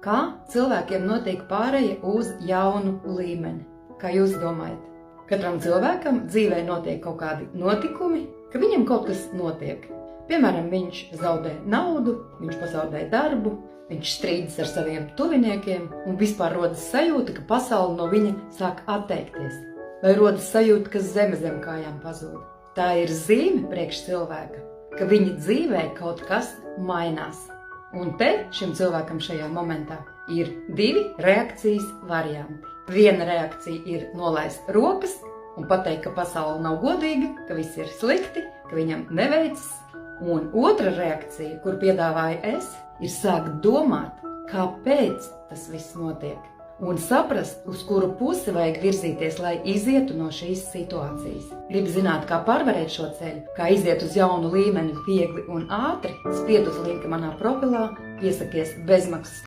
Kā cilvēkiem notiek pāreja uz jaunu līmeni? Kā jūs domājat? Katram cilvēkam dzīvē notiek kaut kādi notikumi, ka viņam kaut kas notiek. Piemēram, viņš zaudē naudu, viņš pazaudē darbu, viņš strīdas ar saviem tuviniekiem un vispār rodas sajūta, ka pasaule no viņa sāk atteikties. Vai rodas sajūta, ka zeme zem kājām pazūd. Tā ir zīme priekš cilvēka, ka viņa dzīvē kaut kas mainās. Un te šim cilvēkam šajā momentā ir divi reakcijas varianti. Viena reakcija ir nolaist rokas un pateikt, ka pasaule nav godīga, ka viss ir slikti, ka viņam neveicas. Un otra reakcija, kur piedāvāju es, ir sākt domāt, kāpēc tas viss notiek. Un saprast, uz kuru pusi vajag virzīties, lai izietu no šīs situācijas. Gribu zināt, kā pārvarēt šo ceļu, kā iziet uz jaunu līmeni viegli un ātri, spied uz linku manā profilā, piesakies bezmaksas